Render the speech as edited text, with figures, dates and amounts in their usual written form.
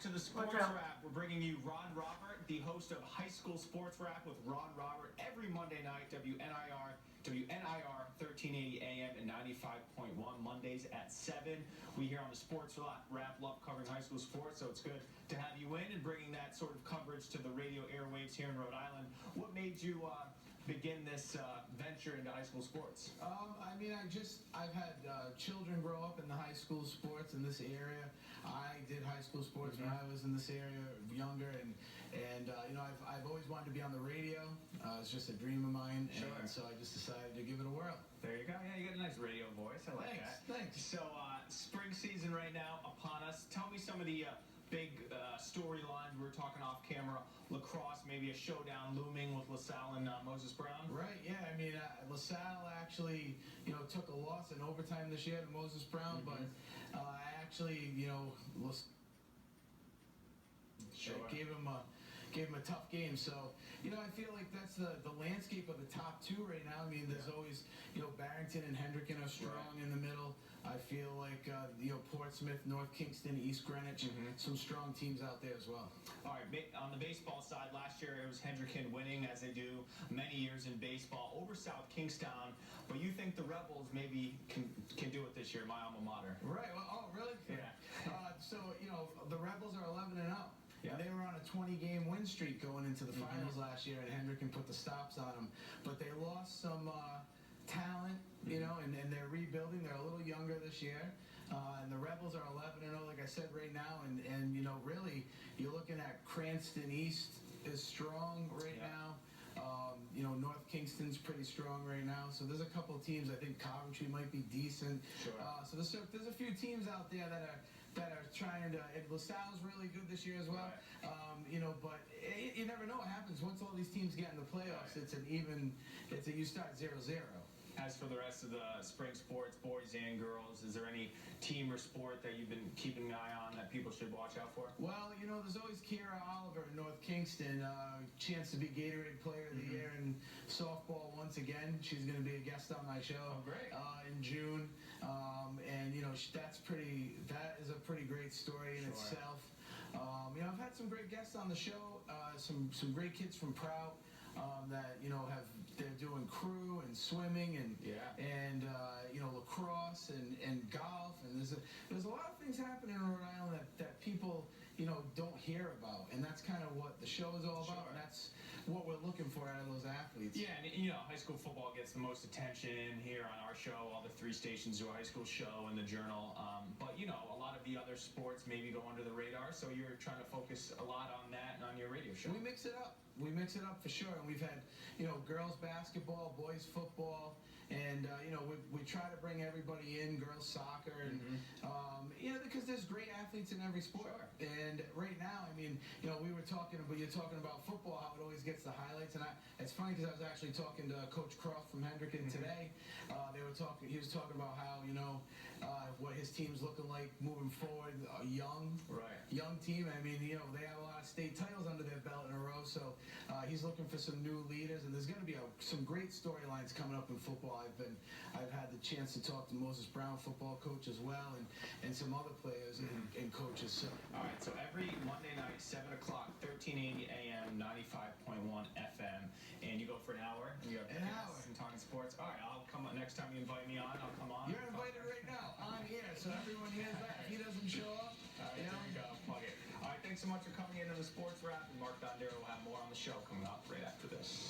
to the Sports Wrap. We're bringing you Ron Robert, the host of High School Sports Wrap with Ron Robert, every Monday night, WNIR 1380 AM and 95.1, Mondays at 7. We here on the Sports Wrap love covering high school sports, so it's good to have you in and bringing that sort of coverage to the radio airwaves here in Rhode Island. What made you begin this venture into high school sports? I've had children grow up in the high school sports in this area. I did high school sports when I was in this area younger, and I've always wanted to be on the radio. It's just a dream of mine, and so I just decided to give it a whirl. There you go. Yeah, you got a nice radio voice. I like that. Thanks. So, spring season right now upon us. Tell me some of the big storylines. We were talking off camera. Lacrosse, maybe a showdown looming with LaSalle and Moses Brown. Right. Yeah. LaSalle actually, took a loss in overtime this year to Moses Brown, but gave him a tough game. So, I feel like that's the landscape of the top two right now. There's always, Barrington and Hendricken are strong in the middle. I feel like, Portsmouth, North Kingston, East Greenwich, some strong teams out there as well. All right, on the baseball side, last year it was Hendricken winning, as they do many years in baseball, over South Kingstown. But you think the Rebels maybe can do it this year, my alma mater? Right. Well, oh, really? Yeah. The Rebels are 11-0. Yeah. They were on a 20-game win streak going into the finals last year, and Hendricken put the stops on them. But they lost some talent, and they're rebuilding. They're a little younger this year. And the Rebels are 11-0, like I said, right now. And really, you're looking at Cranston East is strong right now. North Kingston's pretty strong right now. So there's a couple of teams. I think Coventry might be decent. Sure. So there's a few teams out there that are trying to. And LaSalle's really good this year as well. Right. But you never know what happens once all these teams get in the playoffs. Right. You start 0-0. As for the rest of the spring sports, boys and girls, is there any team or sport that you've been keeping an eye on that people should watch out for? Well, there's always Kira Oliver in North Kingston, chance to be Gatorade Player of the Year in softball once again. She's going to be a guest on my show in June, that is a pretty great story in itself. I've had some great guests on the show, some great kids from Prout. They're doing crew and swimming and lacrosse and golf, and there's a lot of things happening in Rhode Island that people don't hear about, and that's kind of what the show is all about, and that's what we're looking for out of those athletes. Yeah, and high school football gets the most attention here on our show. All the 3 stations do a high school show and the Journal, but a lot of the other sports maybe go under the radar, so you're trying to focus a lot on that and on your radio show. We mix it up for sure, and we've had girls basketball, boys football, and we try to bring everybody in, girls soccer, and because there's great athletes in every sport. Sure. And right now, you're talking about football, how it always gets the highlights, and it's funny because I was actually talking to Coach Croft from Hendricken today. He was talking about how what his team's looking like moving forward, young team. They have a lot of state titles under their belt in a row, so he's looking for some new leaders, and there's going to be some great storylines coming up in football. I've had the chance to talk to Moses Brown, football coach as well, and some other players and coaches. So. All right, so every Monday night, 7 o'clock, 1380 AM, 95.1 FM, and you go for an hour. And you have an hour. And talking sports. All right, I'll come on. Next time you invite me on, I'll come on. You're invited right now on air, so everyone hears that. If he doesn't show up, there you go. Plug it. All right, thanks so much for coming into the Sports Wrap, and Mark Dondero will have more on the show coming up right after this.